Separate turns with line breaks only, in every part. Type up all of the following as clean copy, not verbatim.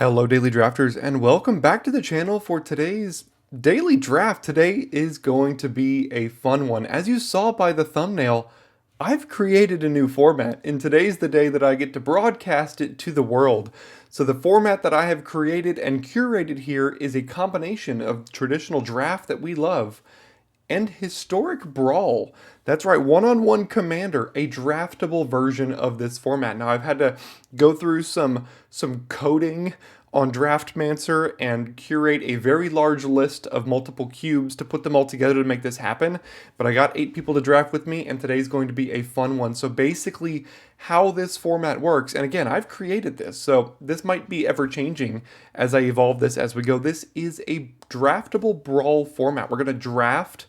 Hello Daily Drafters and welcome back to the channel for today's daily draft. Today is going to be a fun one. As you saw by the thumbnail, I've created a new format and today's the day that I get to broadcast it to the world. So the format that I have created and curated here is a combination of traditional draft that we love and historic Brawl. That's right, one-on-one Commander, a draftable version of this format. Now I've had to go through some coding on Draftmancer and curate a very large list of multiple cubes to put them all together to make this happen. But I got 8 people to draft with me, and today's going to be a fun one. So basically, how this format works, and again, I've created this, so this might be ever-changing as I evolve this as we go. This is a draftable Brawl format. We're going to draft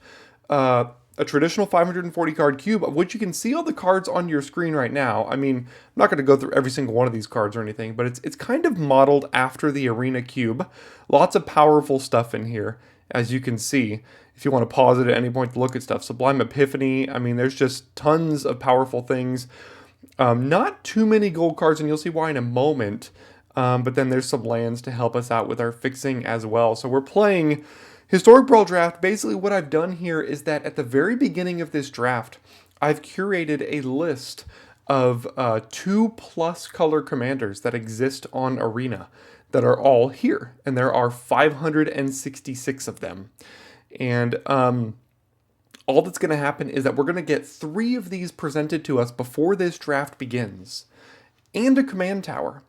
a traditional 540 card cube, of which you can see all the cards on your screen right now. I mean, I'm not going to go through every single one of these cards or anything, but it's kind of modeled after the Arena cube. Lots of powerful stuff in here, as you can see. If you want to pause it at any point to look at stuff. Sublime Epiphany, I mean, there's just tons of powerful things. Not too many gold cards, and you'll see why in a moment. But then there's some lands to help us out with our fixing as well. So we're playing Historic Brawl Draft. Basically what I've done here is that at the very beginning of this draft, I've curated a list of 2+ color commanders that exist on Arena that are all here. And there are 566 of them. And all that's going to happen is that we're going to get 3 of these presented to us before this draft begins. And a command tower.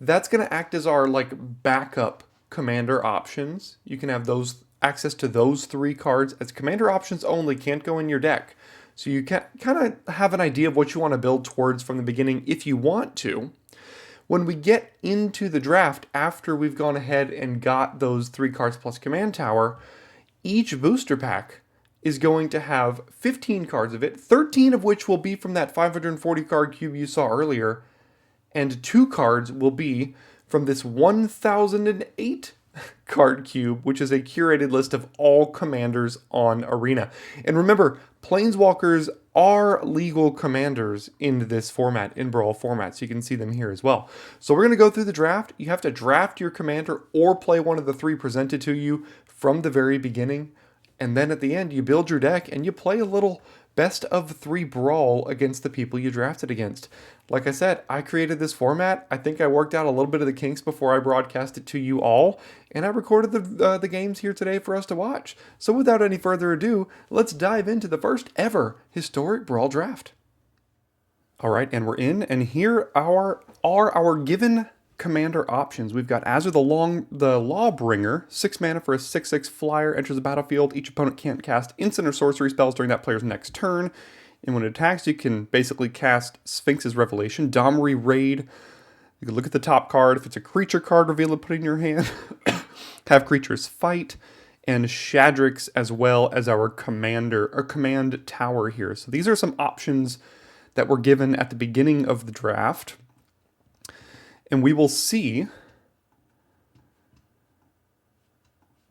That's going to act as our backup commander options. You can have those access to those 3 cards as commander options only, can't go in your deck. So you can kind of have an idea of what you want to build towards from the beginning if you want to. When we get into the draft, after we've gone ahead and got those 3 cards plus command tower, each booster pack is going to have 15 cards of it, 13 of which will be from that 540 card cube you saw earlier, and 2 cards will be from this 1008 card cube, which is a curated list of all commanders on Arena. And remember, Planeswalkers are legal commanders in this format, in Brawl format, so you can see them here as well. So we're going to go through the draft. You have to draft your commander or play one of the 3 presented to you from the very beginning. And then at the end, you build your deck and you play a little best of 3 Brawl against the people you drafted against. Like I said, I created this format. I think I worked out a little bit of the kinks before I broadcast it to you all, and I recorded the games here today for us to watch. So without any further ado, let's dive into the first ever Historic Brawl Draft. All right, and we're in, and here are our given commander options. We've got Azure the Lawbringer, 6 mana for a 6/6 flyer, enters the battlefield. Each opponent can't cast instant or sorcery spells during that player's next turn. And when it attacks, you can basically cast Sphinx's Revelation, Domri Raid. You can look at the top card. If it's a creature card, reveal it, put it in your hand. Have creatures fight, and Shadrix as well as our commander or command tower here. So these are some options that were given at the beginning of the draft. And we will see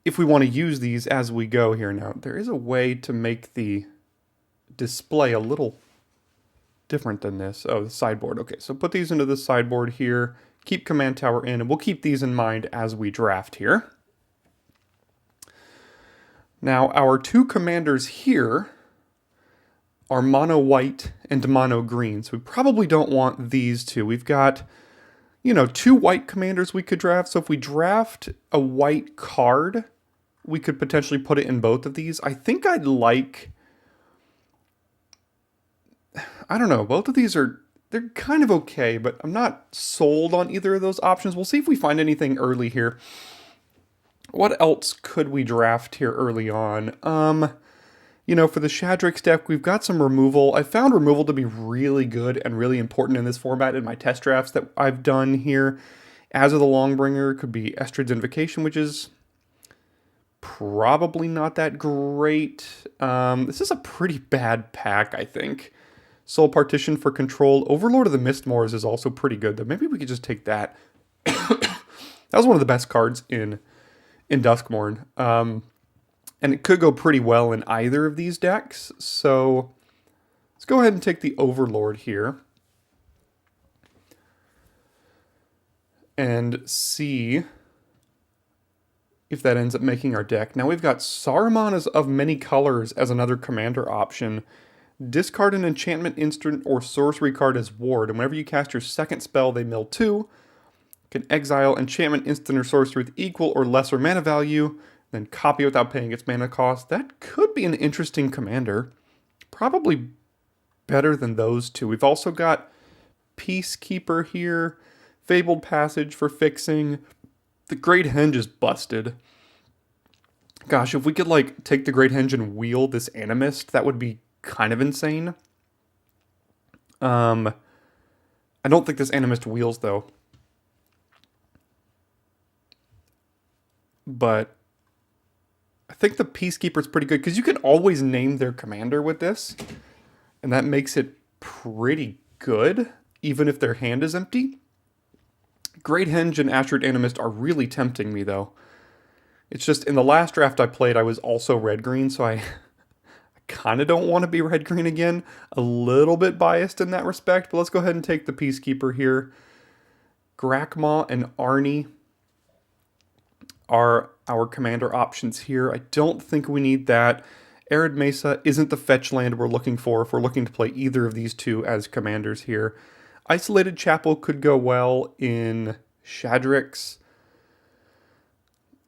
if we want to use these as we go here. Now, there is a way to make the display a little different than this. Oh, the sideboard. Okay, so put these into the sideboard here. Keep command tower in, and we'll keep these in mind as we draft here. Now, our 2 commanders here are mono white and mono green, so we probably don't want these 2. We've got, 2 white commanders we could draft. So if we draft a white card, we could potentially put it in both of these. I think I'd like, I don't know, both of these they're kind of okay, but I'm not sold on either of those options. We'll see if we find anything early here. What else could we draft here early on? For the Shadrix deck, we've got some removal. I found removal to be really good and really important in this format in my test drafts that I've done here. Azure the Longbringer could be Estrid's Invocation, which is probably not that great. This is a pretty bad pack, I think. Soul Partition for control. Overlord of the Mistmoors is also pretty good, though. Maybe we could just take that. That was one of the best cards in Duskmourn. And it could go pretty well in either of these decks. So let's go ahead and take the Overlord here. and see if that ends up making our deck. Now we've got Saruman of many colors as another commander option. Discard an enchantment, instant, or sorcery card as ward, and whenever you cast your second spell, they mill 2. You can exile enchantment, instant, or sorcery with equal or lesser mana value, then copy without paying its mana cost. That could be an interesting commander. Probably better than those two. We've also got Peacekeeper here, Fabled Passage for fixing. The Great Henge is busted. Gosh, if we could like take the Great Henge and wheel this Animist, that would be kind of insane. I don't think this Animist wheels though. But I think the Peacekeeper is pretty good because you can always name their commander with this. And that makes it pretty good, even if their hand is empty. Great Henge and Asherid Animist are really tempting me though. It's just in the last draft I played, I was also red-green, so I kind of don't want to be red-green again. A little bit biased in that respect, but let's go ahead and take the Peacekeeper here. Grakmaw and Arnie are our commander options here. I don't think we need that. Arid Mesa isn't the fetch land we're looking for if we're looking to play either of these two as commanders here. Isolated Chapel could go well in Shadrix.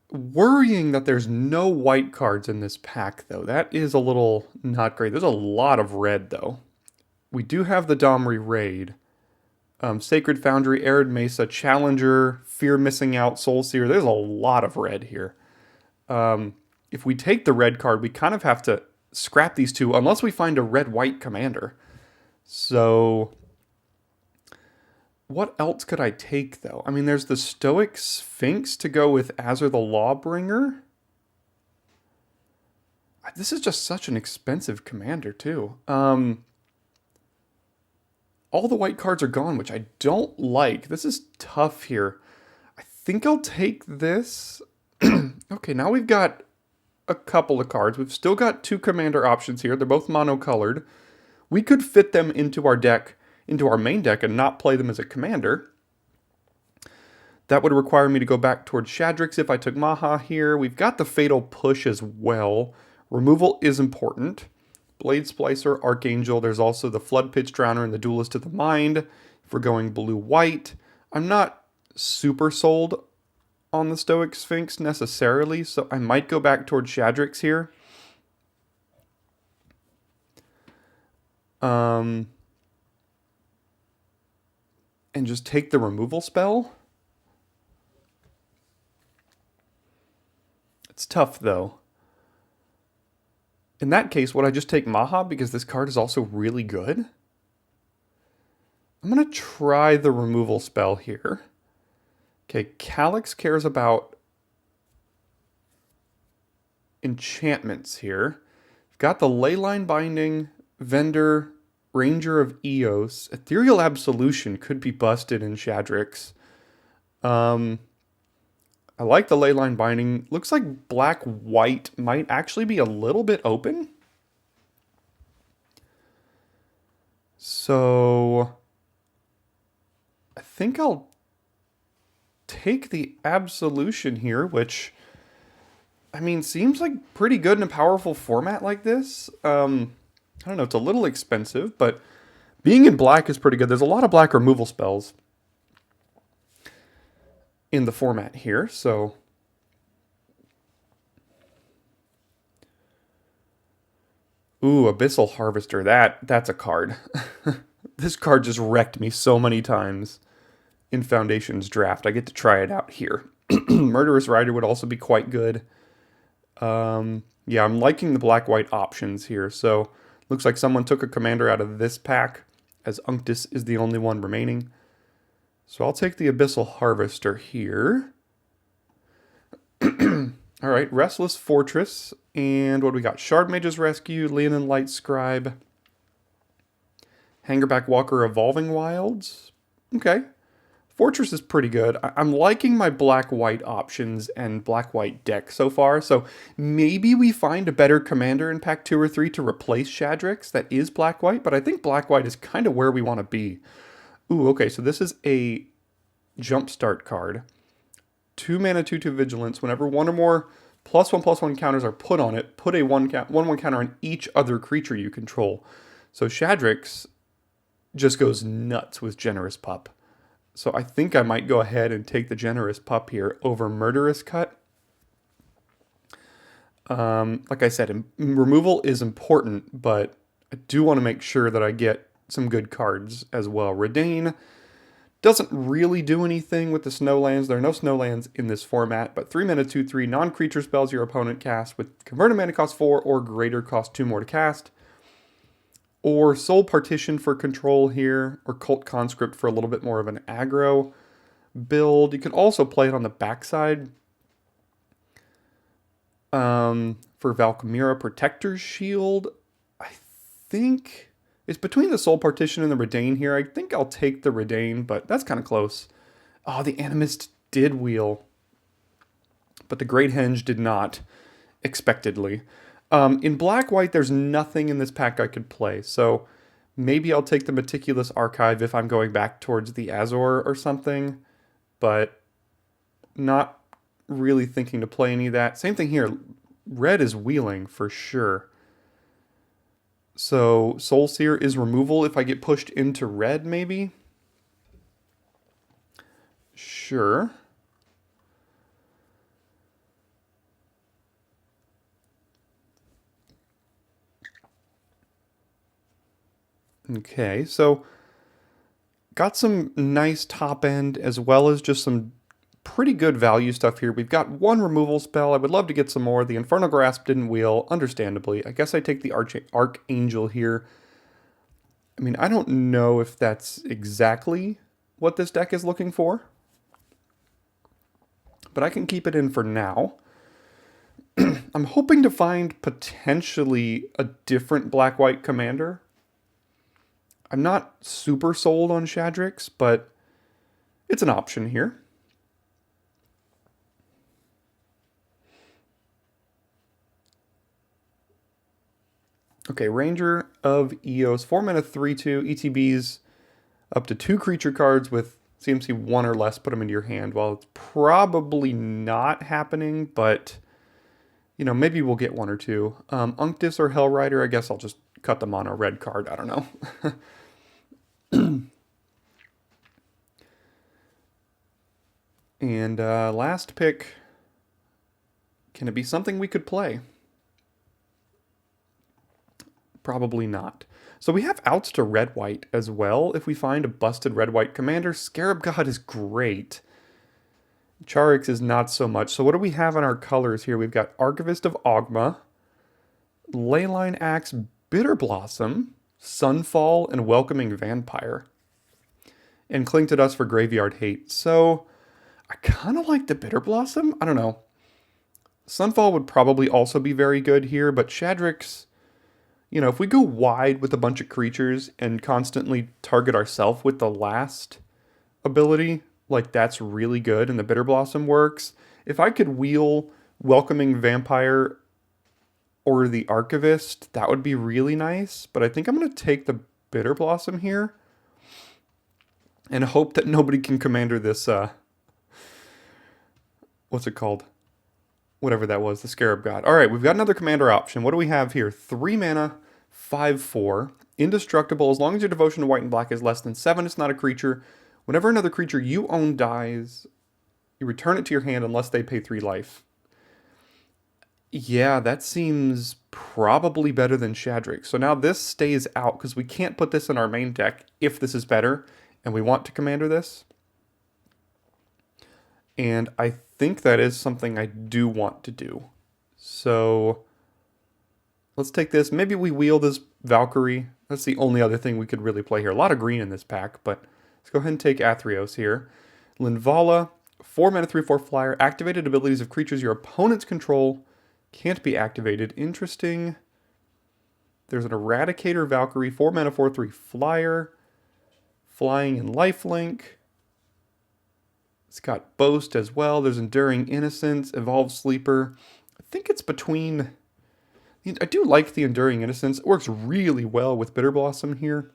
Worrying that there's no white cards in this pack, though. That is a little not great. There's a lot of red, though. We do have the Domri Raid. Sacred Foundry, Arid Mesa, Challenger, Fear Missing Out, Soulseer. There's a lot of red here. If we take the red card, we kind of have to scrap these two unless we find a red-white commander. So what else could I take, though? I mean, there's the Stoic Sphinx to go with Azure the Lawbringer. This is just such an expensive commander, too. All the white cards are gone, which I don't like. This is tough here. I think I'll take this. Okay, now we've got a couple of cards. We've still got two commander options here. They're both monocolored. We could fit them into our deck, into our main deck, and not play them as a commander. That would require me to go back towards Shadrix if I took Maha here. We've got the Fatal Push as well. Removal is important. Blade Splicer, Archangel. There's also the Flood Pitch Drowner and the Duelist of the Mind. If we're going blue-white, I'm not super sold on the Stoic Sphinx necessarily, so I might go back towards Shadrix here. And just take the removal spell. It's tough, though. In that case, would I just take Maha because this card is also really good? I'm going to try the removal spell here. Okay, Calyx cares about enchantments here. We've got the Leyline Binding, Vendor, Ranger of Eos. Ethereal Absolution could be busted in Shadrix. I like the Leyline Binding. Looks like black-white might actually be a little bit open. So I think I'll take the Absolution here, which, I mean, seems like pretty good in a powerful format like this. I don't know, it's a little expensive, but being in black is pretty good. There's a lot of black removal spells in the format here, so ooh, Abyssal Harvester, that's a card. This card just wrecked me so many times in Foundation's draft. I get to try it out here. Murderous Rider would also be quite good. Yeah, I'm liking the black-white options here, so looks like someone took a commander out of this pack, as Unctus is the only one remaining. So I'll take the Abyssal Harvester here. All right, Restless Fortress. And what do we got? Shard Mage's Rescue, Leonin Light Scribe, Hangerback Walker Evolving Wilds. Okay. Fortress is pretty good. I'm liking my black-white options and black-white deck so far. So maybe we find a better commander in pack 2 or 3 to replace Shadrix that is black-white. But I think black-white is kind of where we want to be. Ooh, okay, so this is a Jumpstart card. 2 mana, 2/2 vigilance. Whenever one or more +1/+1 counters are put on it, put a 1/1 counter on each other creature you control. So Shadrix just goes nuts with Generous Pup. So I think I might go ahead and take the Generous Pup here over Murderous Cut. Like I said, removal is important, but I do want to make sure that I get some good cards as well. Redain doesn't really do anything with the Snowlands. There are no Snowlands in this format, but 3 mana, 2/3 non-creature spells your opponent casts with converted mana cost 4 or greater, cost 2 more to cast. Or Soul Partition for control here, or Cult Conscript for a little bit more of an aggro build. You can also play it on the backside for Valkyria Protector's Shield. I think it's between the Soul Partition and the Redain here. I think I'll take the Redain, but that's kind of close. Oh, the Animist did wheel, but the Great Henge did not, expectedly. In black-white, there's nothing in this pack I could play, so maybe I'll take the Meticulous Archive if I'm going back towards the Azor or something, but not really thinking to play any of that. Same thing here. Red is wheeling for sure. So Soul Seer is removal if I get pushed into red, maybe? Sure. Okay, so got some nice top end as well as just some pretty good value stuff here. We've got one removal spell. I would love to get some more. The Infernal Grasp didn't wheel, understandably. I guess I take the Archangel here. I mean, I don't know if that's exactly what this deck is looking for, but I can keep it in for now. I'm hoping to find potentially a different black-white commander. I'm not super sold on Shadrix, but it's an option here. Okay, Ranger of Eos, 4 mana, 3/2, ETBs up to 2 creature cards with CMC 1 or less, put them into your hand. Well, it's probably not happening, but, you know, maybe we'll get 1 or 2. Unctus or Hellrider, I guess I'll just cut them on a red card, I don't know. And last pick, can it be something we could play? Probably not. So we have outs to red-white as well. If we find a busted red-white commander, Scarab God is great. Charix is not so much. So what do we have in our colors here? We've got Archivist of Ogma, Leyline Axe, Bitter Blossom, Sunfall, and Welcoming Vampire. And Cling to Dust for Graveyard Hate. So I kind of like the Bitter Blossom. I don't know. Sunfall would probably also be very good here, but Shadrix, you know, if we go wide with a bunch of creatures and constantly target ourselves with the last ability, like that's really good and the Bitter Blossom works. If I could wheel Welcoming Vampire or the Archivist, that would be really nice. But I think I'm going to take the Bitter Blossom here and hope that nobody can commander this, what's it called? Whatever that was, the Scarab God. All right, we've got another commander option. What do we have here? 3 mana, 5/4, indestructible. As long as your devotion to white and black is less than 7, it's not a creature. Whenever another creature you own dies, you return it to your hand unless they pay 3 life. Yeah, that seems probably better than Shadrix. So now this stays out because we can't put this in our main deck if this is better and we want to commander this. And I think that is something I do want to do. So let's take this. Maybe we wheel this Valkyrie. That's the only other thing we could really play here. A lot of green in this pack, but let's go ahead and take Athreos here. Linvala, 4 mana, 3/4 flyer. Activated abilities of creatures your opponents control can't be activated. Interesting. There's an Eradicator Valkyrie, 4 mana, 4/3 flyer. Flying and lifelink. It's got Boast as well. There's Enduring Innocence, Evolved Sleeper. I think it's between... I do like the Enduring Innocence. It works really well with Bitter Blossom here.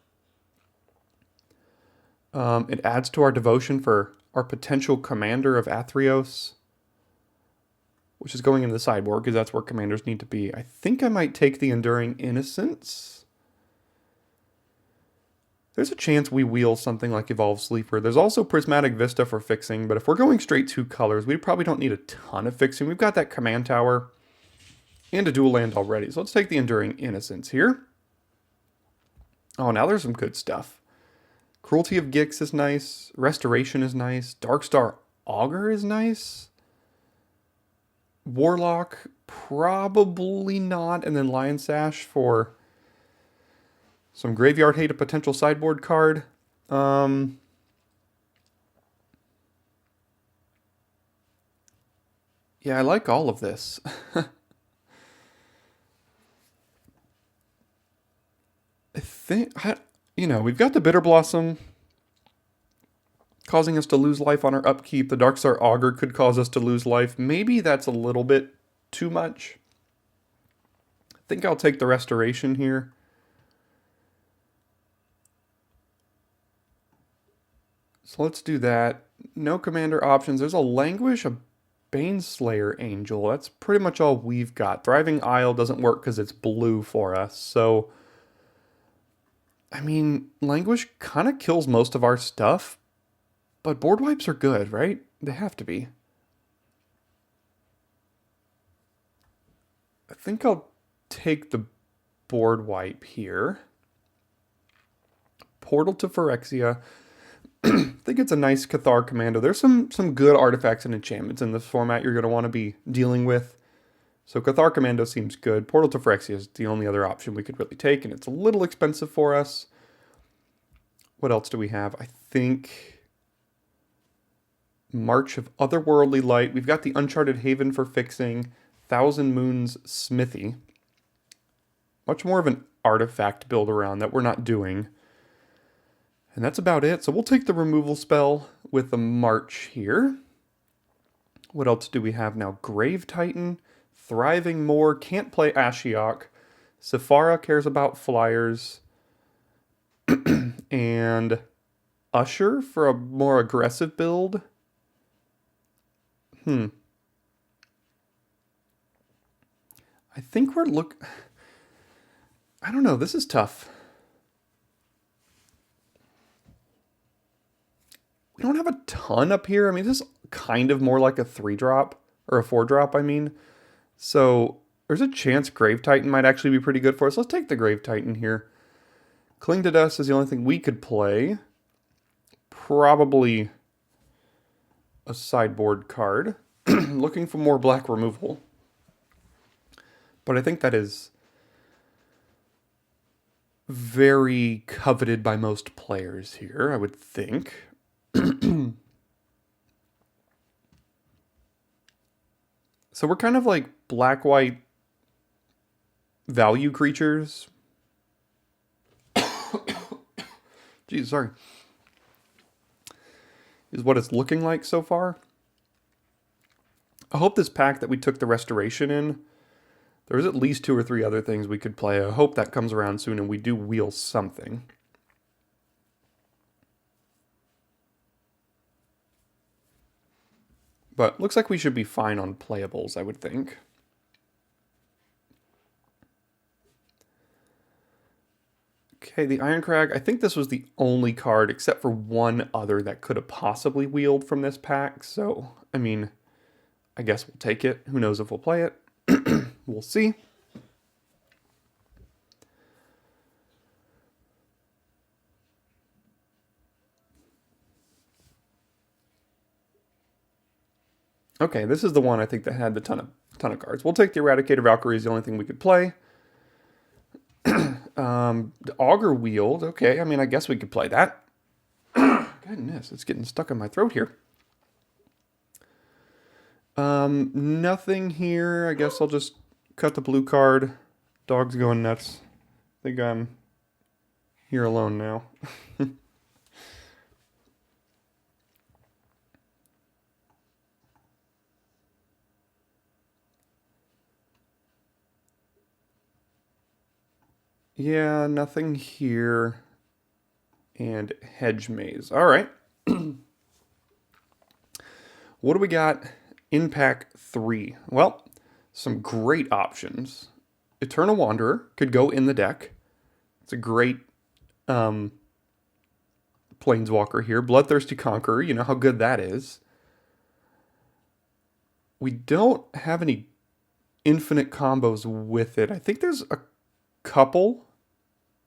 It adds to our devotion for our potential commander of Athreos, which is going into the sideboard because that's where commanders need to be. I think I might take the Enduring Innocence. There's a chance we wheel something like Evolved Sleeper. There's also Prismatic Vista for fixing, but if we're going straight 2 colors, we probably don't need a ton of fixing. We've got that command tower and a dual land already. So let's take the Enduring Innocence here. Oh, now there's some good stuff. Cruelty of Gix is nice. Restoration is nice. Darkstar Augur is nice. Warlock, probably not. And then Lion Sash for some Graveyard Hate, a potential sideboard card. Yeah, I like all of this. I think, we've got the Bitter Blossom causing us to lose life on our upkeep. The Darkstar Augur could cause us to lose life. Maybe that's a little bit too much. I think I'll take the Restoration here. So let's do that. No commander options. There's a Languish, a Baneslayer Angel. That's pretty much all we've got. Thriving Isle doesn't work because it's blue for us. So, I mean, Languish kind of kills most of our stuff. But board wipes are good, right? They have to be. I think I'll take the board wipe here. Portal to Phyrexia. I think it's a nice Cathar Commando. There's some good artifacts and enchantments in this format you're going to want to be dealing with. So Cathar Commando seems good. Portal to Phyrexia is the only other option we could really take, and it's a little expensive for us. What else do we have? I think March of Otherworldly Light. We've got the Uncharted Haven for fixing. Thousand Moons Smithy. Much more of an artifact build around that we're not doing. And that's about it. So we'll take the removal spell with the March here. What else do we have now? Grave Titan, Thriving Moor, can't play Ashiok. Sephara cares about flyers. And Usher for a more aggressive build. I think we're I don't know, this is tough. We don't have a ton up here. I mean, this is kind of more like a 3-drop, or a 4-drop, I mean. So there's a chance Grave Titan might actually be pretty good for us. Let's take the Grave Titan here. Cling to Dust is the only thing we could play. Probably a sideboard card. Looking for more black removal. But I think that is very coveted by most players here, I would think. So we're kind of like black-white value creatures. Jeez, sorry. Is what it's looking like so far. I hope this pack that we took the Restoration in, there's at least 2 or 3 other things we could play. I hope that comes around soon and we do wheel something. But looks like we should be fine on playables, I would think. Okay, the Iron Crag. I think this was the only card, except for one other, that could have possibly wheeled from this pack. So, I mean, I guess we'll take it. Who knows if we'll play it. We'll see. Okay, this is the one I think that had the ton of cards. We'll take the Eradicator Valkyrie is the only thing we could play. The Augur Wield. Okay, I mean, I guess we could play that. Goodness, it's getting stuck in my throat here. Nothing here. I guess I'll just cut the blue card. Dog's going nuts. I think I'm here alone now. Yeah, nothing here. And Hedge Maze. All right. What do we got in pack 3? Well, some great options. Eternal Wanderer could go in the deck. It's a great Planeswalker here. Bloodthirsty Conqueror, you know how good that is. We don't have any infinite combos with it. I think there's a couple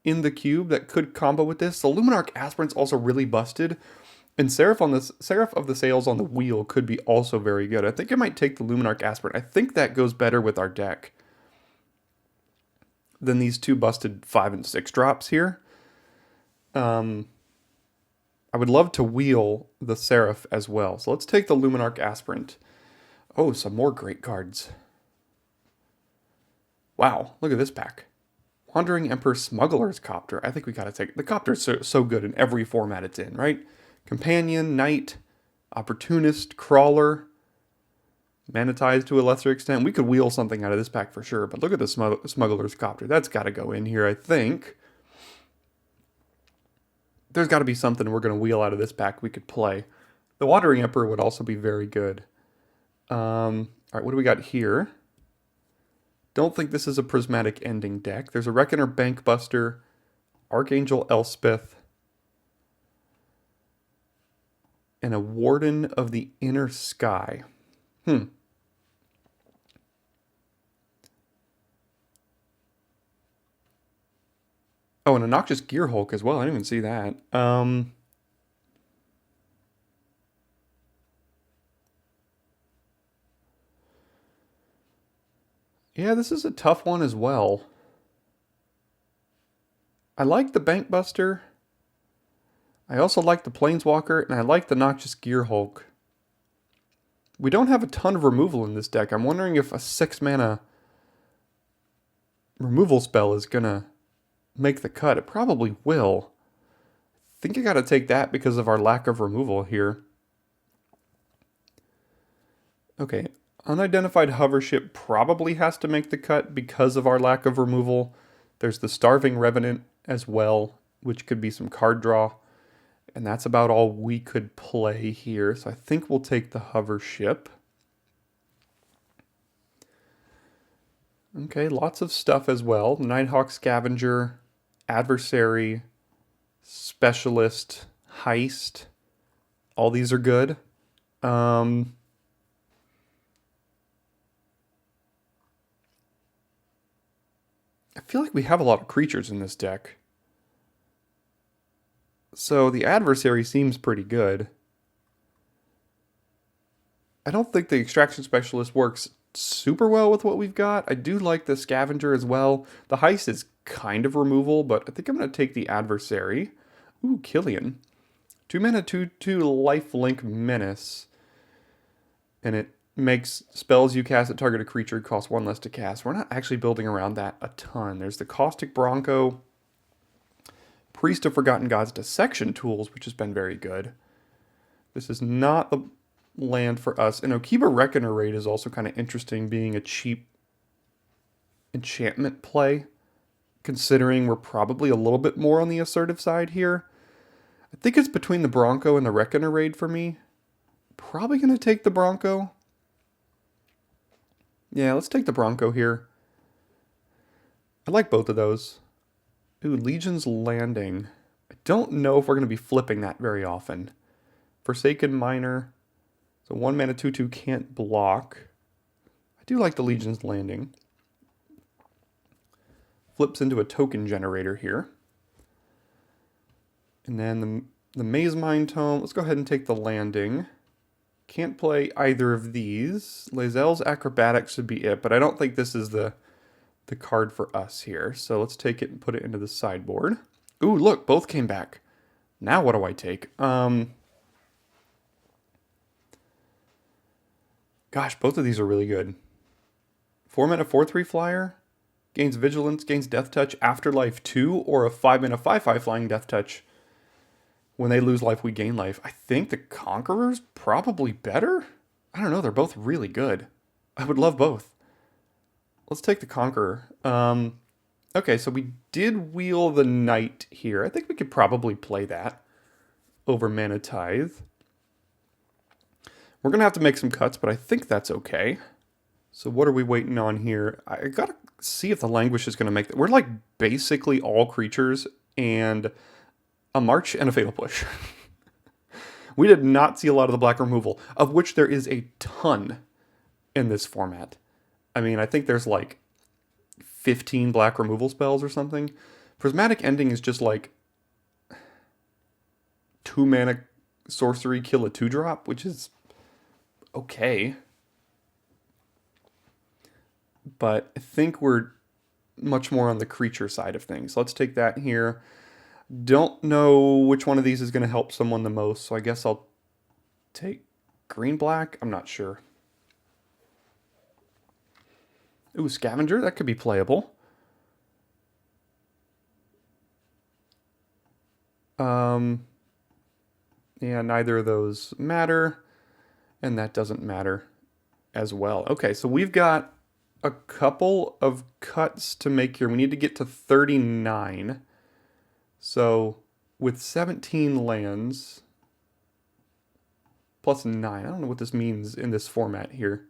in the cube that could combo with this. The Luminarch Aspirant's also really busted. And Seraph of the Sails on the wheel could be also very good. I think I might take the Luminarch Aspirant. I think that goes better with our deck than these two busted 5 and 6 drops here. I would love to wheel the Seraph as well. So let's take the Luminarch Aspirant. Oh, some more great cards. Wow, look at this pack. Wandering Emperor Smuggler's Copter. I think we gotta take it. The Copter's so good in every format it's in, right? Companion, Knight, Opportunist, Crawler, Manatized to a lesser extent. We could wheel something out of this pack for sure, but look at the Smuggler's Copter. That's gotta go in here, I think. There's gotta be something we're gonna wheel out of this pack we could play. The Wandering Emperor would also be very good. Alright, what do we got here? Don't think this is a Prismatic Ending deck. There's a Reckoner Bankbuster, Archangel Elspeth, and a Warden of the Inner Sky. Oh, and a Noxious Gearhulk as well. I didn't even see that. Yeah, this is a tough one as well. I like the Bankbuster. I also like the Planeswalker, and I like the Noxious Gearhulk. We don't have a ton of removal in this deck. I'm wondering if a 6-mana removal spell is gonna make the cut. It probably will. I think I gotta take that because of our lack of removal here. Okay, Unidentified Hovership probably has to make the cut because of our lack of removal. There's the Starving Revenant as well, which could be some card draw. And that's about all we could play here. So I think we'll take the Hovership. Okay, lots of stuff as well. Nighthawk Scavenger, Adversary, Specialist, Heist. All these are good. I feel like we have a lot of creatures in this deck. So the Adversary seems pretty good. I don't think the Extraction Specialist works super well with what we've got. I do like the Scavenger as well. The Heist is kind of removal, but I think I'm going to take the Adversary. Ooh, Killian. 2 mana, 2/2 lifelink menace. And it makes spells you cast at target a creature cost 1 less to cast. We're not actually building around that a ton. There's the Caustic Bronco, Priest of Forgotten Gods Dissection Tools, which has been very good. This is not the land for us. And Okiba Reckoner Raid is also kind of interesting, being a cheap enchantment play, considering we're probably a little bit more on the assertive side here. I think it's between the Bronco and the Reckoner Raid for me. Probably going to take the Bronco. Yeah, let's take the Bronco here. I like both of those. Ooh, Legion's Landing. I don't know if we're going to be flipping that very often. Forsaken Miner. So 1 mana 2/2 can't block. I do like the Legion's Landing. Flips into a token generator here. And then the Maze Mine Tome. Let's go ahead and take the Landing. Can't play either of these. Lae'zel's Acrobatics should be it, but I don't think this is the card for us here. So let's take it and put it into the sideboard. Ooh, look, both came back. Now what do I take? Gosh, both of these are really good. 4 mana 4/3 flyer. Gains Vigilance, gains Death Touch, Afterlife 2, or a 5 mana 5/5 flying Death Touch. When they lose life, we gain life. I think the Conqueror's probably better? I don't know, they're both really good. I would love both. Let's take the Conqueror. Okay, so we did wheel the Knight here. I think we could probably play that over Mana Tithe. We're going to have to make some cuts, but I think that's okay. So what are we waiting on here? I got to see if the Languish is going to make that. We're like basically all creatures and a March and a Fatal Push. We did not see a lot of the black removal, of which there is a ton in this format. I mean, I think there's like 15 black removal spells or something. Prismatic Ending is just like 2 mana sorcery, kill a 2-drop, which is okay. But I think we're much more on the creature side of things. Let's take that here. Don't know which one of these is going to help someone the most, so I guess I'll take green-black. I'm not sure. Ooh, Scavenger, that could be playable. Yeah, neither of those matter, and that doesn't matter as well. Okay, so we've got a couple of cuts to make here. We need to get to 39. So with 17 lands plus 9, I don't know what this means in this format here.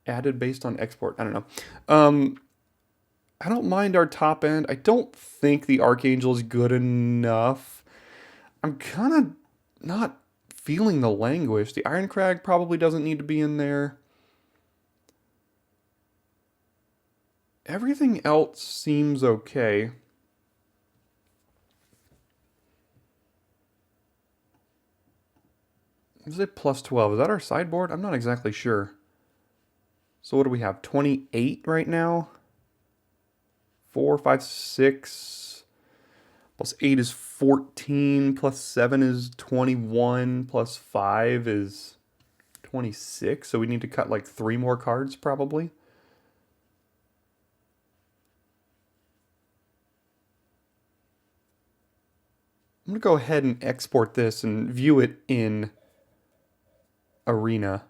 Added based on export. I don't know. I don't mind our top end. I don't think the Archangel is good enough. I'm kind of not feeling the Languish. The Iron Crag probably doesn't need to be in there. Everything else seems okay. Is it plus 12? Is that our sideboard? I'm not exactly sure. So what do we have? 28 right now? 4, 5, 6. Plus 8 is 14. Plus 7 is 21. Plus 5 is 26. So we need to cut like 3 more cards probably. I'm going to go ahead and export this and view it in Arena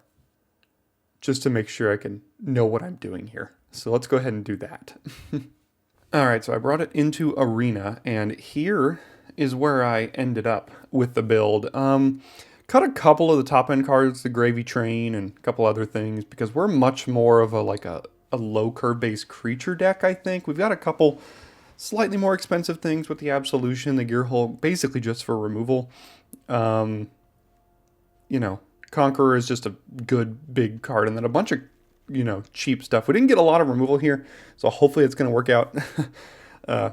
just to make sure I can know what I'm doing here. So let's go ahead and do that. All right, so I brought it into Arena, and here is where I ended up with the build. Cut a couple of the top end cards, the Gravy Train, and a couple other things, because we're much more of a low curve based creature deck, I think. We've got a couple slightly more expensive things with the Absolution, the Gearhulk, basically just for removal. You know, Conqueror is just a good big card, and then a bunch of cheap stuff. We didn't get a lot of removal here, so hopefully it's going to work out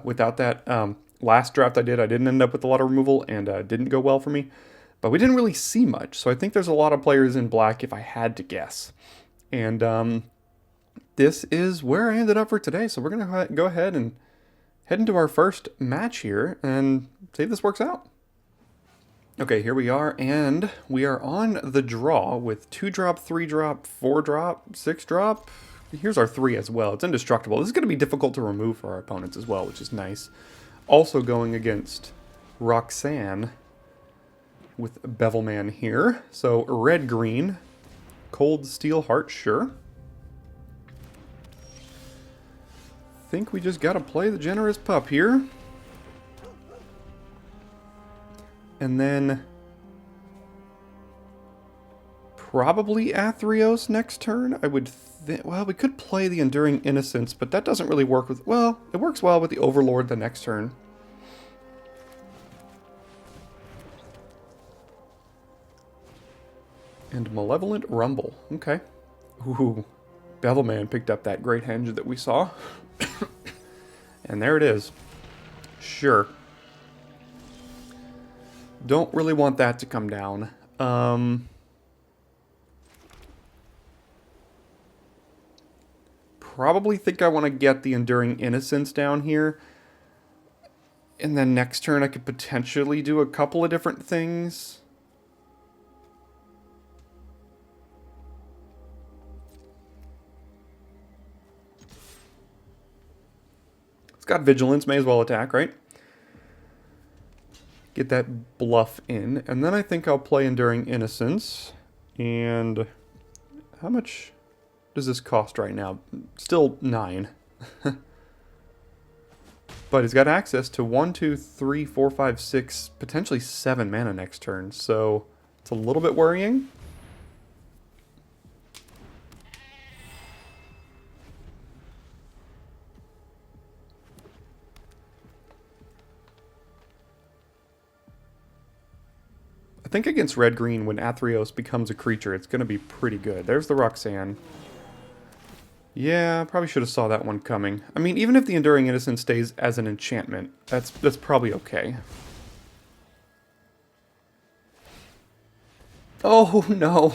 without that. Last draft I didn't end up with a lot of removal, and didn't go well for me. But we didn't really see much, so I think there's a lot of players in black if I had to guess. And this is where I ended up for today, so we're going to go ahead and head into our first match here and see if this works out. Okay, here we are, and we are on the draw with 2-drop, 3-drop, 4-drop, 6-drop. Here's our 3 as well. It's indestructible. This is going to be difficult to remove for our opponents as well, which is nice. Also going against Roxanne with Bevelman here. So red-green, Cold Steel Heart, sure. Think we just got to play the generous pup here. And then probably Athreos next turn. I would think, well, we could play the Enduring Innocence, but that doesn't really work with, well, it works well with the Overlord the next turn. And Malevolent Rumble. Okay. Ooh, Bevelman picked up that great henge that we saw. And there it is. Sure. Don't really want that to come down. Probably think I want to get the Enduring Innocence down here. And then next turn I could potentially do a couple of different things. It's got Vigilance, may as well attack, right? Get that bluff in, and then I think I'll play Enduring Innocence. And how much does this cost right now? Still 9. But he's got access to 1, 2, 3, 4, 5, 6, potentially 7 mana next turn. So it's a little bit worrying. I think against red-green, when Athreos becomes a creature, it's going to be pretty good. There's the Roxanne. Yeah, probably should have saw that one coming. I mean, even if the Enduring Innocence stays as an enchantment, that's probably okay. Oh, no.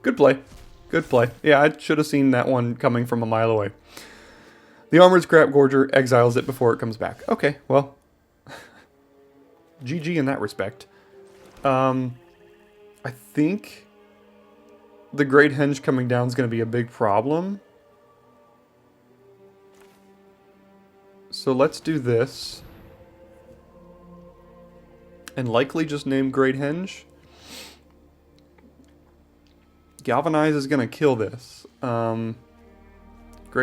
Good play. Good play. Yeah, I should have seen that one coming from a mile away. The Armored Scrap Gorger exiles it before it comes back. Okay, well. GG in that respect. I think the Great Henge coming down is going to be a big problem. So let's do this. And likely just name Great Henge. Galvanize is going to kill this. Great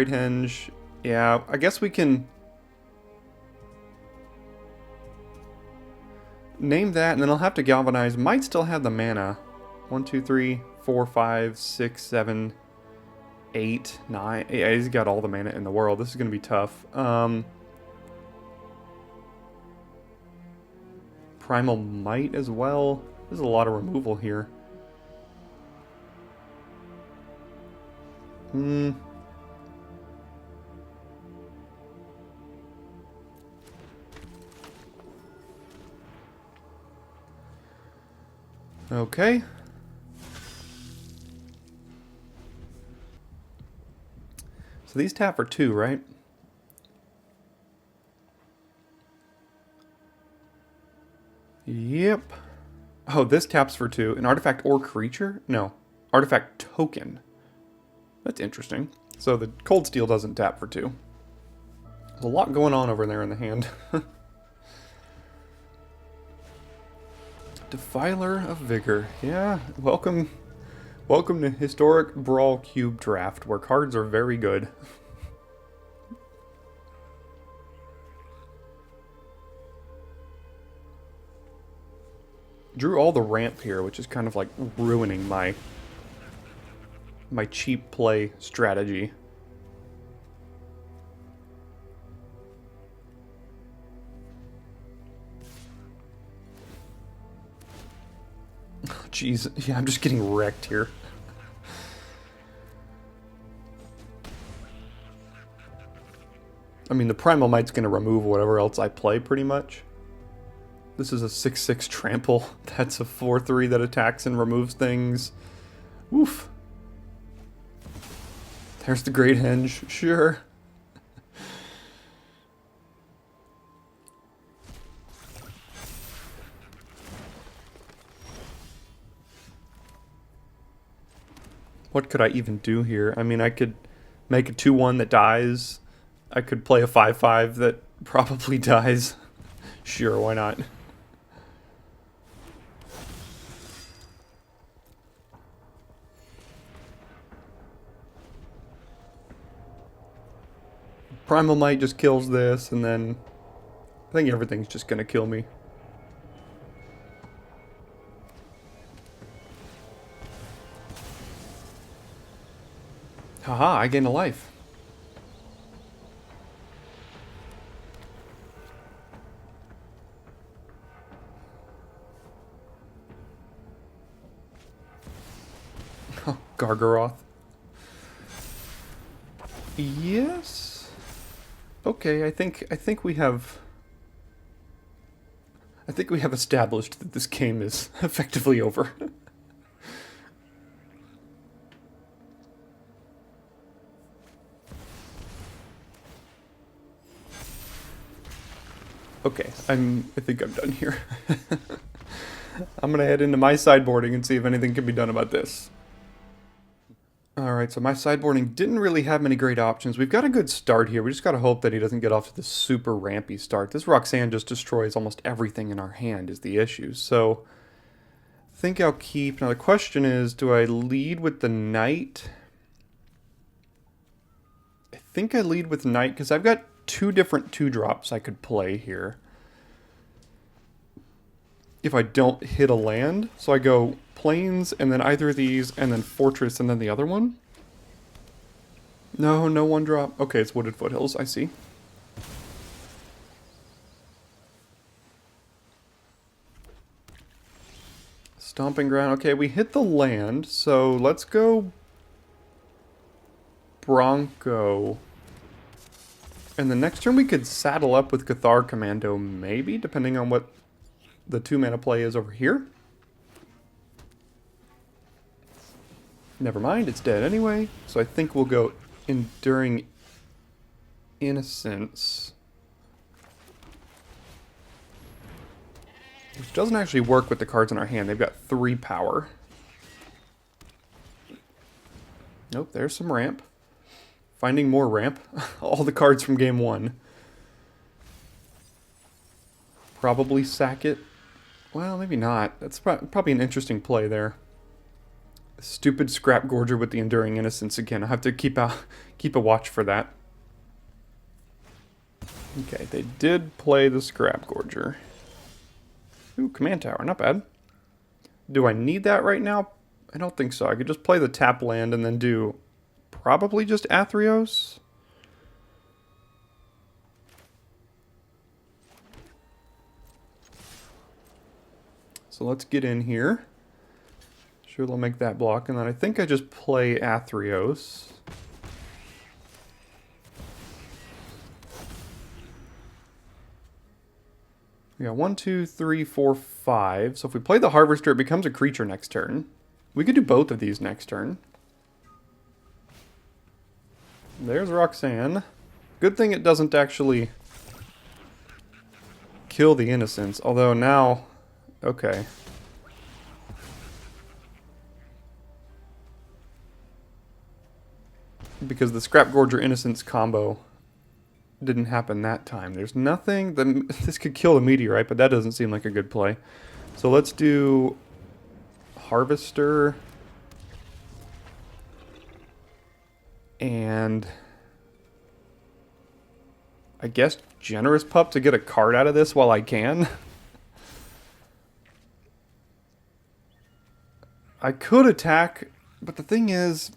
Henge. Yeah, I guess we can name that, and then I'll have to Galvanize. Might still have the mana. 1, 2, 3, 4, 5, 6, 7, 8, 9. Yeah, he's got all the mana in the world. This is going to be tough. Primal Might as well. There's a lot of removal here. Okay. So these tap for 2, right? Yep. Oh, this taps for 2. An artifact or creature? No. Artifact token. That's interesting. So the Cold Steel doesn't tap for 2. There's a lot going on over there in the hand. Defiler of Vigor. Yeah, welcome to Historic Brawl Cube Draft, where cards are very good. Drew all the ramp here, which is kind of like ruining my cheap play strategy. Jeez, yeah, I'm just getting wrecked here. I mean, the Primal Might's going to remove whatever else I play, pretty much. This is a 6/6 trample. That's a 4/3 that attacks and removes things. Oof. There's the Great Henge, sure. What could I even do here? I mean, I could make a 2/1 that dies. I could play a 5/5 that probably dies. Sure, why not? Primal Might just kills this, and then I think everything's just gonna kill me. Haha, I gain a life. Oh, Gargaroth. Yes. Okay, I think we have established that this game is effectively over. Okay, I think I'm done here. I'm gonna head into my sideboarding and see if anything can be done about this. Alright, so my sideboarding didn't really have many great options. We've got a good start here. We just gotta hope that he doesn't get off to this super rampy start. This Roxanne just destroys almost everything in our hand is the issue. So, I think I'll keep. Now the question is, do I lead with the Knight? I think I lead with Knight because I've got two different 2-drops I could play here. If I don't hit a land, so I go Plains, and then either of these, and then Fortress, and then the other one. No, no 1-drop. Okay, it's Wooded Foothills, I see. Stomping Ground. Okay, we hit the land, so let's go Bronco. And the next turn we could saddle up with Cathar Commando, maybe, depending on what the 2-mana play is over here. Never mind, it's dead anyway. So I think we'll go Enduring Innocence. Which doesn't actually work with the cards in our hand. They've got 3 power. Nope, there's some ramp. Finding more ramp. All the cards from game 1. Probably sack it. Well, maybe not. That's probably an interesting play there. Stupid Scrap Gorger with the Enduring Innocence again. I'll have to keep a watch for that. Okay, they did play the Scrap Gorger. Ooh, Command Tower, not bad. Do I need that right now? I don't think so. I could just play the tap land and then do probably just Athreos. So let's get in here. Sure, they'll make that block, and then I think I just play Athreos. We got 1, 2, 3, 4, 5. So if we play the Harvester, it becomes a creature next turn. We could do both of these next turn. There's Roxanne. Good thing it doesn't actually kill the Innocence. Although now... Okay. Because the Scrap Gorger Innocence combo didn't happen that time. There's nothing... This could kill the Meteorite, but that doesn't seem like a good play. So let's do Harvester. And I guess Generous Pup to get a card out of this while I can. I could attack, but the thing is...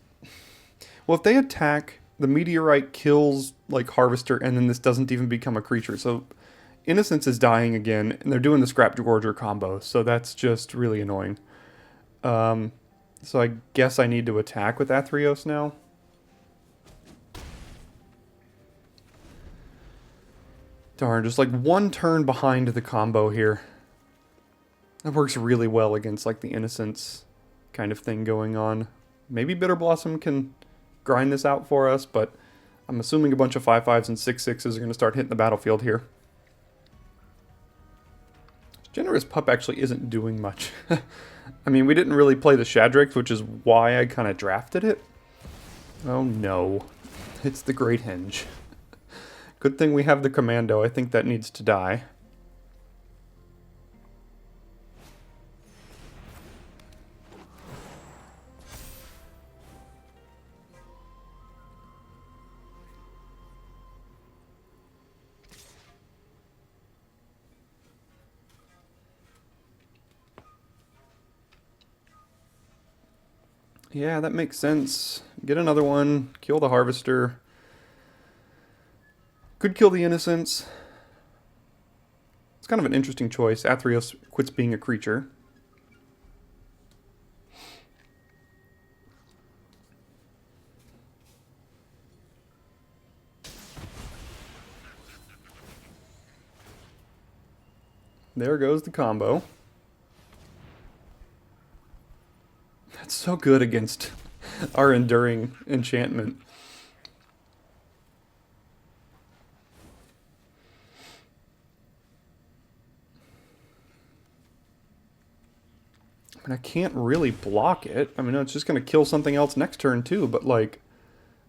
Well, if they attack, the Meteorite kills, like, Harvester, and then this doesn't even become a creature. So, Innocence is dying again, and they're doing the Scrap Gorger combo, so that's just really annoying. So I guess I need to attack with Athreos now. Darn, just like one turn behind the combo here. That works really well against, like, the Innocence kind of thing going on. Maybe Bitter Blossom can grind this out for us, but I'm assuming a bunch of 5/5s and 6/6s are going to start hitting the battlefield here. Generous Pup actually isn't doing much. I mean, we didn't really play the Shadrax, which is why I kind of drafted it. Oh no. It's the Great Henge. Good thing we have the Commando. I think that needs to die. Yeah, that makes sense. Get another one. Kill the Harvester. Could kill the Innocence. It's kind of an interesting choice. Athreos quits being a creature. There goes the combo. That's so good against our Enduring Enchantment. I mean, I can't really block it. I mean, it's just going to kill something else next turn too, but like,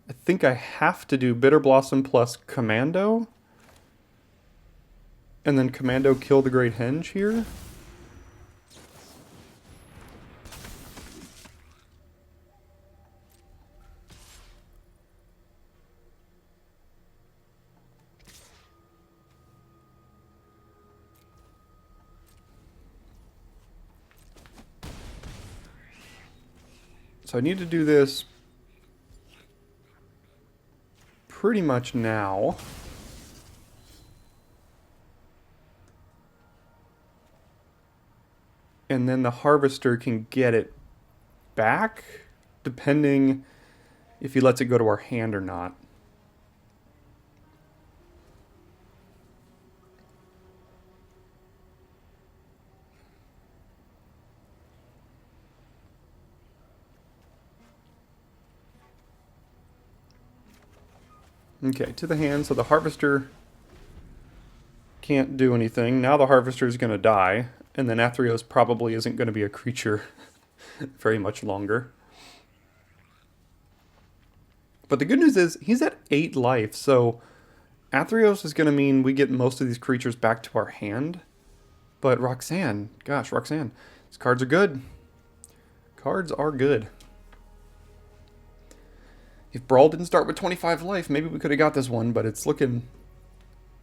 I think I have to do Bitter Blossom plus Commando. And then Commando kill the Great Henge here. So I need to do this pretty much now. And then the harvester can get it back, depending if he lets it go to our hand or not. Okay, to the hand, so the harvester can't do anything. Now the harvester is going to die, and then Athreos probably isn't going to be a creature very much longer. But the good news is he's at 8 life, so Athreos is going to mean we get most of these creatures back to our hand. But Roxanne, gosh, Roxanne, these cards are good. Cards are good. If Brawl didn't start with 25 life, maybe we could have got this one, but it's looking,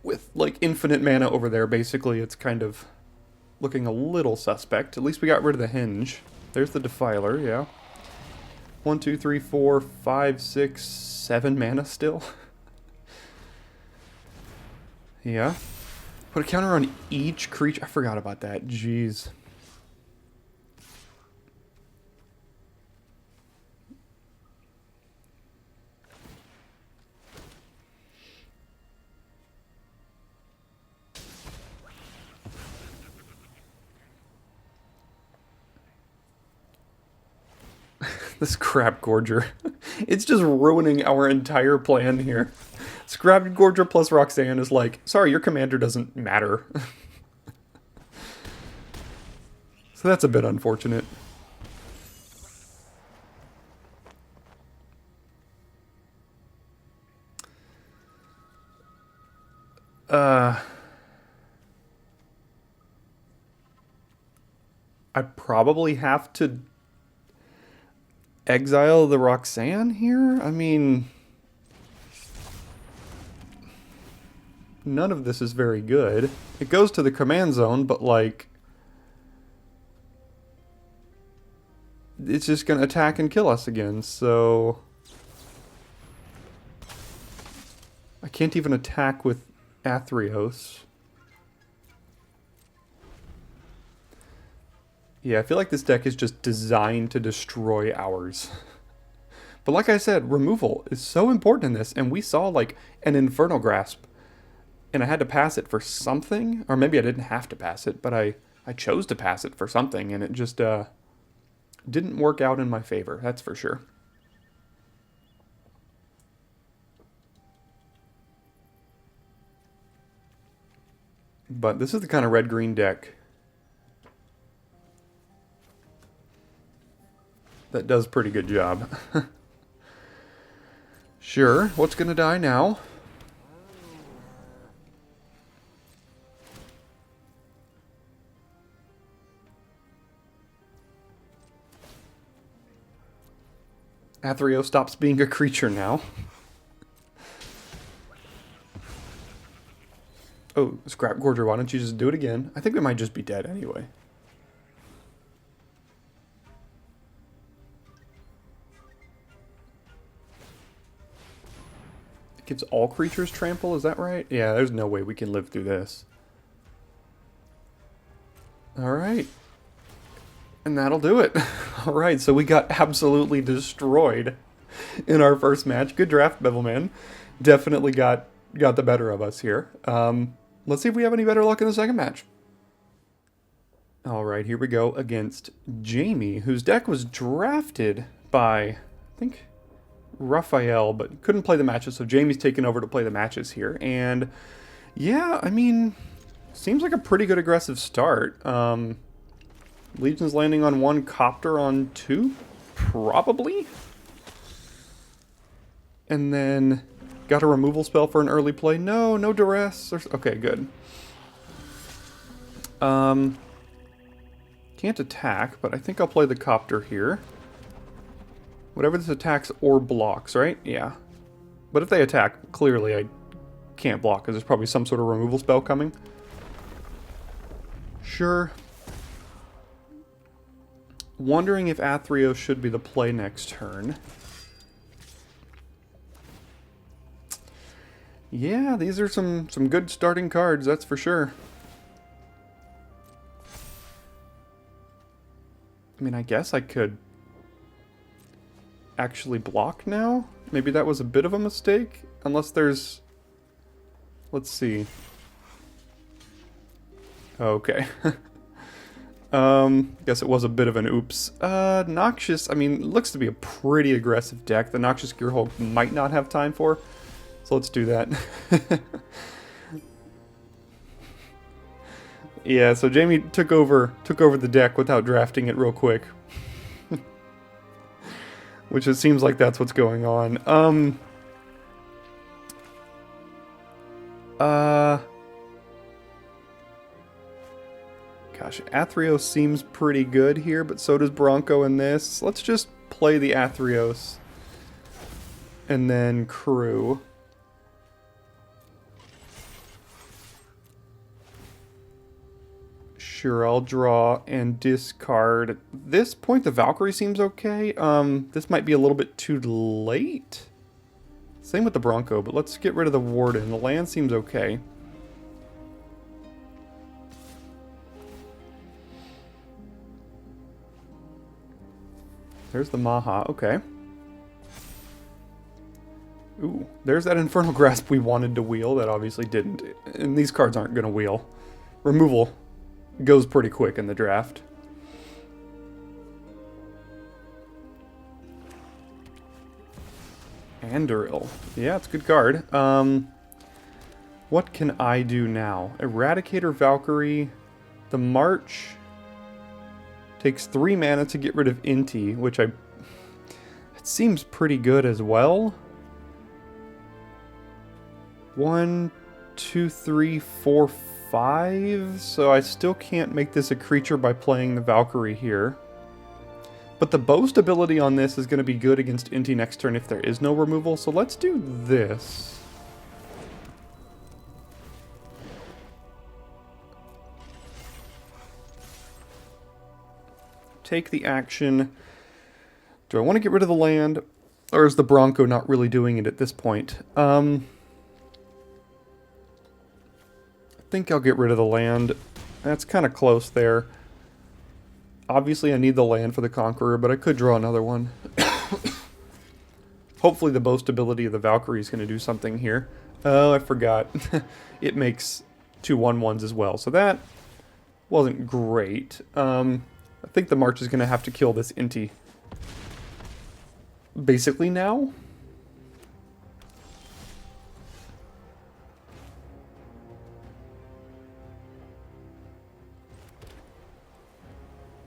with like infinite mana over there, basically, it's kind of looking a little suspect. At least we got rid of the hinge. There's the Defiler, yeah. 1, 2, 3, 4, 5, 6, 7 mana still. Yeah. Put a counter on each creature. I forgot about that. Jeez. This Crab Gorger. It's just ruining our entire plan here. Scrap Gorger plus Roxanne is like, sorry, your commander doesn't matter. So that's a bit unfortunate. I probably have to exile the Roxanne here? I mean, none of this is very good. It goes to the command zone, but like, it's just going to attack and kill us again, so I can't even attack with Athreos. Yeah, I feel like this deck is just designed to destroy ours. But like I said, removal is so important in this, and we saw like an Infernal Grasp, and I had to pass it for something, or maybe I didn't have to pass it, but I chose to pass it for something, and it just didn't work out in my favor, that's for sure. But this is the kind of red-green deck that does pretty good job. Sure, what's gonna die now? Athreos stops being a creature now. Oh, Scrap Gorger, why don't you just do it again? I think we might just be dead anyway. It gives all creatures trample, is that right? Yeah, there's no way we can live through this. Alright. And that'll do it. Alright, so we got absolutely destroyed in our first match. Good draft, Bevelman. Definitely got the better of us here. Let's see if we have any better luck in the second match. Alright, here we go against Jamie, whose deck was drafted by, I think, Raphael, but couldn't play the matches, so Jamie's taken over to play the matches here. And yeah, I mean, seems like a pretty good aggressive start. Legion's landing on 1, Copter on 2, probably. And then got a removal spell for an early play. No duress. Okay, good. Can't attack, but I think I'll play the Copter here. Whatever this attacks or blocks, right? Yeah. But if they attack, clearly I can't block, because there's probably some sort of removal spell coming. Sure. Wondering if Athreos should be the play next turn. Yeah, these are some good starting cards, that's for sure. I mean, I guess I could actually block now? Maybe that was a bit of a mistake? Unless there's... Let's see. Okay. Guess it was a bit of an oops. Noxious, I mean, looks to be a pretty aggressive deck. The Noxious Gearhulk might not have time for. So let's do that. Yeah, so Jamie took over the deck without drafting it real quick. Which it seems like that's what's going on. Gosh, Athreos seems pretty good here, but so does Bronco in this. Let's just play the Athreos. And then Crew. Sure, I'll draw and discard. At this point, the Valkyrie seems okay. This might be a little bit too late. Same with the Bronco, but let's get rid of the Warden. The land seems okay. There's the Maha, okay. Ooh, there's that Infernal Grasp we wanted to wheel that obviously didn't. And these cards aren't going to wheel. Removal goes pretty quick in the draft. Anduril. Yeah, it's a good card. What can I do now? Eradicator Valkyrie. The March takes 3 mana to get rid of Inti, which it seems pretty good as well. 1, 2, 3, 4, 5. So I still can't make this a creature by playing the Valkyrie here. But the Boast ability on this is going to be good against Inti next turn if there is no removal. So let's do this. Take the action. Do I want to get rid of the land? Or is the Bronco not really doing it at this point? I think I'll get rid of the land. That's kind of close there. Obviously I need the land for the Conqueror, but I could draw another one. Hopefully the Boast ability of the Valkyrie is going to do something here. Oh, I forgot. It makes 2 1/1s as well, so that wasn't great. I think the March is going to have to kill this Inti. Basically now.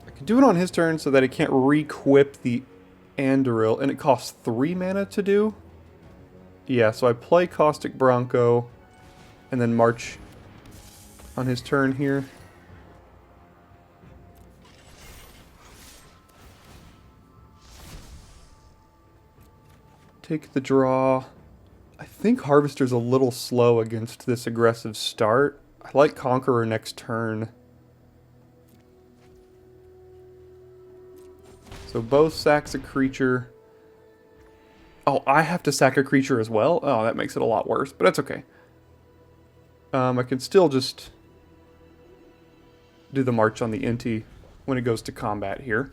I can do it on his turn so that it can't re-equip the Anduril, and it costs 3 mana to do. Yeah, so I play Caustic Bronco, and then March on his turn here. Take the draw. I think Harvester's a little slow against this aggressive start. I like Conqueror next turn. So both sacks a creature. Oh, I have to sack a creature as well? Oh, that makes it a lot worse, but that's okay. I can still just do the March on the Inti when it goes to combat here.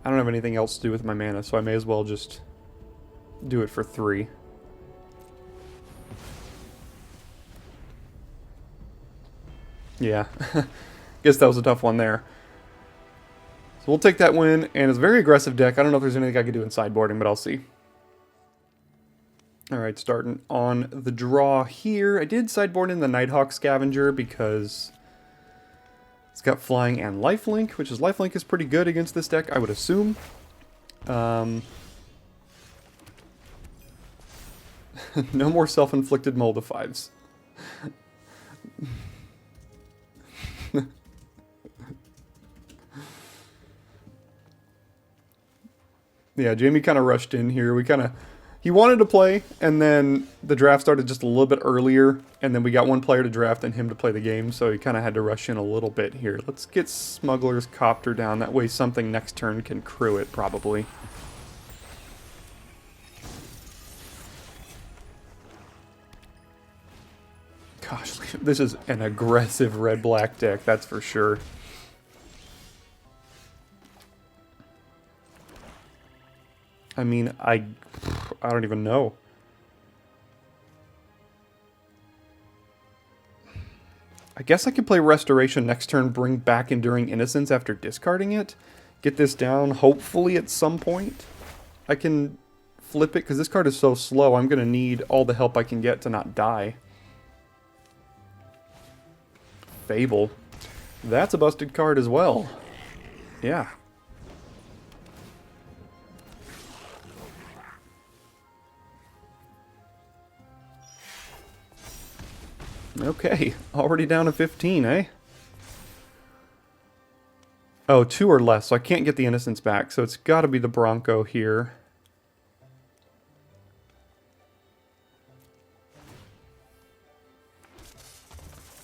I don't have anything else to do with my mana, so I may as well just do it for 3. Yeah, guess that was a tough one there. So we'll take that win, and it's a very aggressive deck. I don't know if there's anything I can do in sideboarding, but I'll see. Alright, starting on the draw here. I did sideboard in the Nighthawk Scavenger because it's got flying and lifelink, which is lifelink is pretty good against this deck, I would assume. No more self-inflicted Moldifies. Yeah, Jamie kind of rushed in here. He he wanted to play, and then the draft started just a little bit earlier, and then we got one player to draft and him to play the game, so he kind of had to rush in a little bit here. Let's get Smuggler's Copter down. That way something next turn can crew it, probably. Gosh, this is an aggressive red-black deck, that's for sure. I mean, I don't even know. I guess I could play Restoration next turn, bring back Enduring Innocence after discarding it. Get this down, hopefully at some point I can flip it, because this card is so slow, I'm going to need all the help I can get to not die. Fable. That's a busted card as well. Yeah. Okay, already down to 15, eh? Oh, 2 or less, so I can't get the Innocence back, so it's got to be the Bronco here.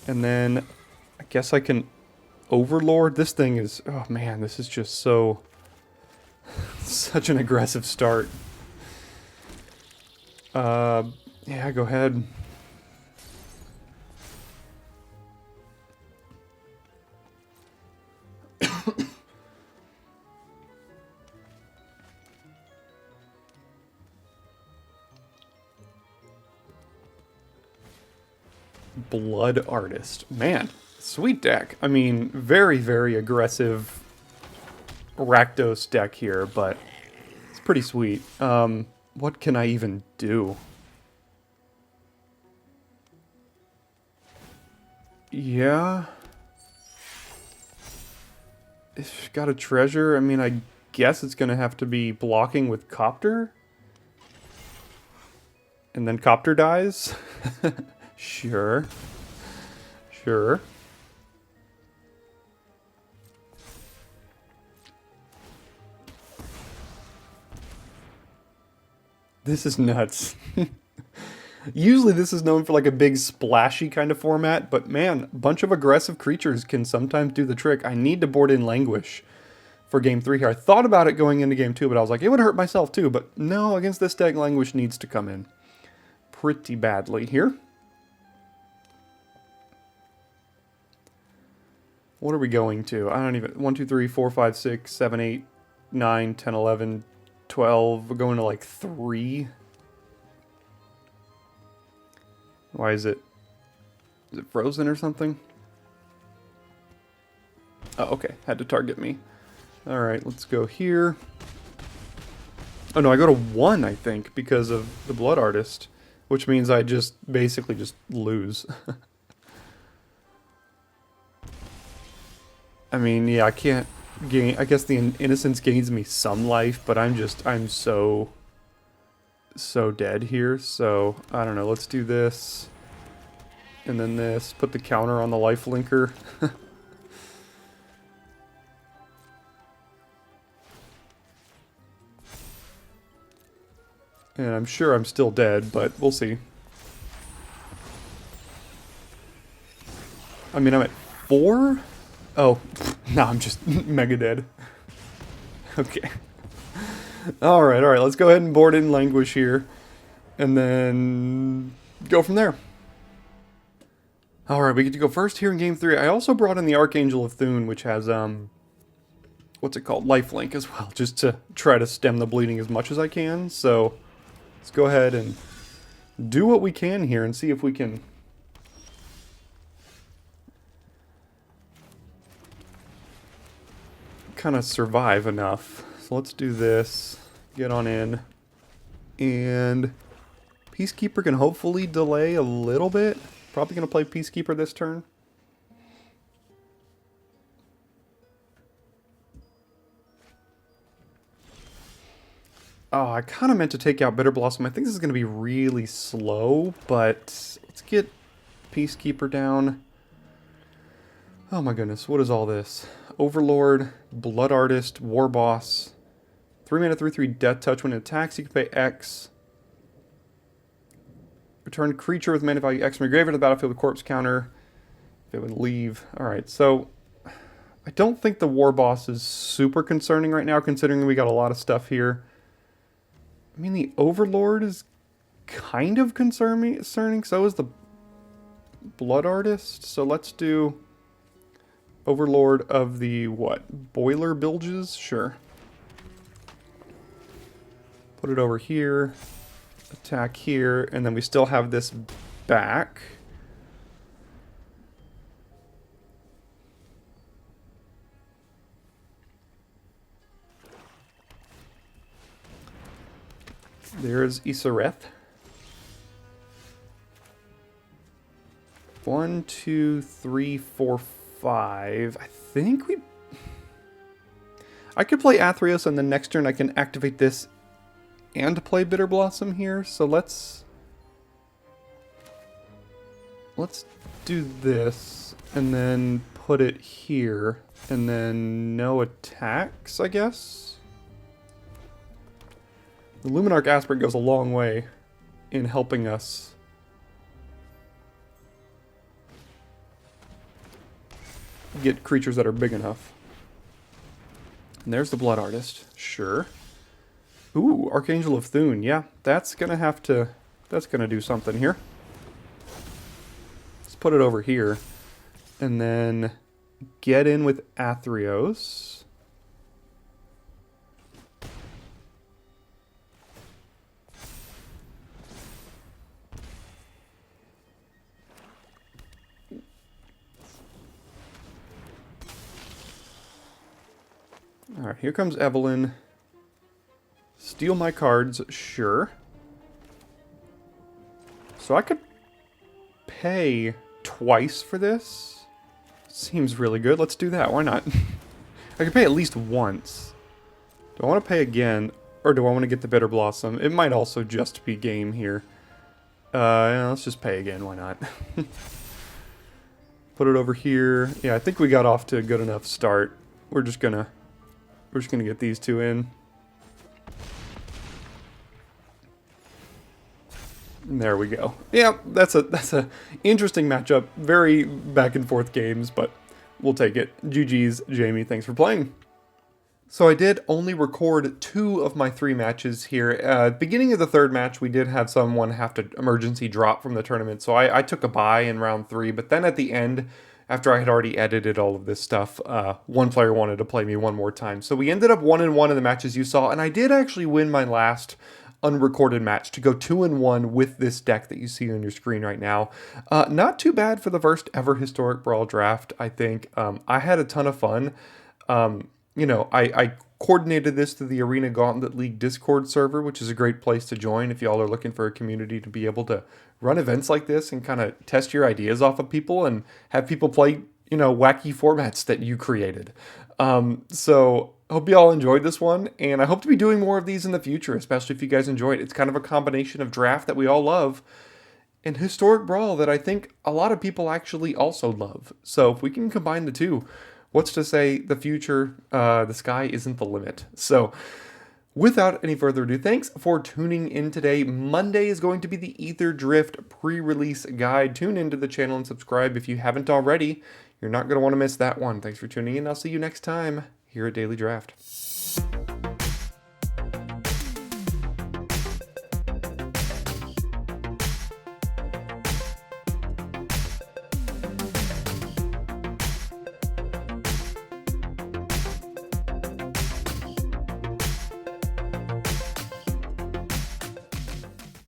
And then I guess I can Overlord. This thing is, oh man, this is just so, such an aggressive start. Yeah, go ahead. Blood Artist. Man, sweet deck. I mean, very, very aggressive Rakdos deck here, but it's pretty sweet. What can I even do? Yeah. If got a treasure, I mean, I guess it's going to have to be blocking with Copter. And then Copter dies. Sure. Sure. This is nuts. Usually this is known for like a big splashy kind of format, but man, a bunch of aggressive creatures can sometimes do the trick. I need to board in Languish for game 3 here. I thought about it going into game 2, but I was like, it would hurt myself too. But no, against this deck, Languish needs to come in pretty badly here. What are we going to? I don't even... 1, 2, 3, 4, 5, 6, 7, 8, 9, 10, 11, 12. We're going to like 3. Why is it... Is it frozen or something? Oh, okay. Had to target me. Alright, let's go here. Oh no, I go to 1, I think, because of the Blood Artist. Which means I just basically just lose. I mean, yeah, I can't gain... I guess the Innocence gains me some life, but I'm so dead here. So, I don't know, let's do this. And then this. Put the counter on the life linker. And I'm sure I'm still dead, but we'll see. I mean, I'm at 4? Oh, no, I'm just mega dead. Okay. Alright, let's go ahead and board in Languish here. And then go from there. Alright, we get to go first here in game 3. I also brought in the Archangel of Thune, which has, what's it called? Lifelink as well, just to try to stem the bleeding as much as I can. So, let's go ahead and do what we can here and see if we can... kind of survive enough. So let's do this. Get on in. And Peacekeeper can hopefully delay a little bit. Probably going to play Peacekeeper this turn. Oh, I kind of meant to take out Bitter Blossom. I think this is going to be really slow, but let's get Peacekeeper down. Oh my goodness, what is all this? Overlord, Blood Artist, War Boss. 3 mana, 3/3 Death Touch. When it attacks, you can pay X. Return creature with mana value X from your graveyard to the battlefield with corpse counter. If it would leave. Alright, so I don't think the war boss is super concerning right now, considering we got a lot of stuff here. I mean, the Overlord is kind of concerning, so is the Blood Artist. So let's do Overlord of the, what, Boiler Bilges? Sure. Put it over here. Attack here, and then we still have this back. There's Isareth. 1, 2, 3, 4, 5. I think I could play Athreos, and then next turn I can activate this and play Bitter Blossom here. So let's do this, and then put it here, and then no attacks, I guess. The Luminarch Aspirate goes a long way in helping us get creatures that are big enough. And there's the Blood Artist. Sure. Ooh, Archangel of Thune. Yeah, that's gonna do something here. Let's put it over here. And then get in with Athreos. Alright, here comes Evelyn. Steal my cards, sure. So I could pay twice for this. Seems really good. Let's do that. Why not? I could pay at least once. Do I want to pay again, or do I want to get the Bitter Blossom? It might also just be game here. Yeah, let's just pay again. Why not? Put it over here. Yeah, I think we got off to a good enough start. We're just gonna get these two in. And there we go. Yeah, that's a interesting matchup. Very back and forth games, but we'll take it. GG's, Jamie. Thanks for playing. So I did only record 2 of my 3 matches here. Beginning of the 3rd match, we did have someone have to emergency drop from the tournament, so I took a bye in round 3. But then at the end, after I had already edited all of this stuff, one player wanted to play me one more time. So we ended up 1-1 in the matches you saw, and I did actually win my last unrecorded match to go 2-1 with this deck that you see on your screen right now. Not too bad for the first ever Historic Brawl draft, I think. I had a ton of fun. You know, I coordinated this through the Arena Gauntlet League Discord server, which is a great place to join if y'all are looking for a community to be able to run events like this and kind of test your ideas off of people and have people play, you know, wacky formats that you created. So hope you all enjoyed this one, and I hope to be doing more of these in the future, especially if you guys enjoy it. It's kind of a combination of draft that we all love and Historic Brawl that I think a lot of people actually also love. So if we can combine the two, what's to say the future, the sky isn't the limit. So without any further ado, thanks for tuning in today. Monday is going to be the Ether Drift pre-release guide. Tune into the channel and subscribe if you haven't already. You're not going to want to miss that one. Thanks for tuning in. I'll see you next time here at Daily Draft.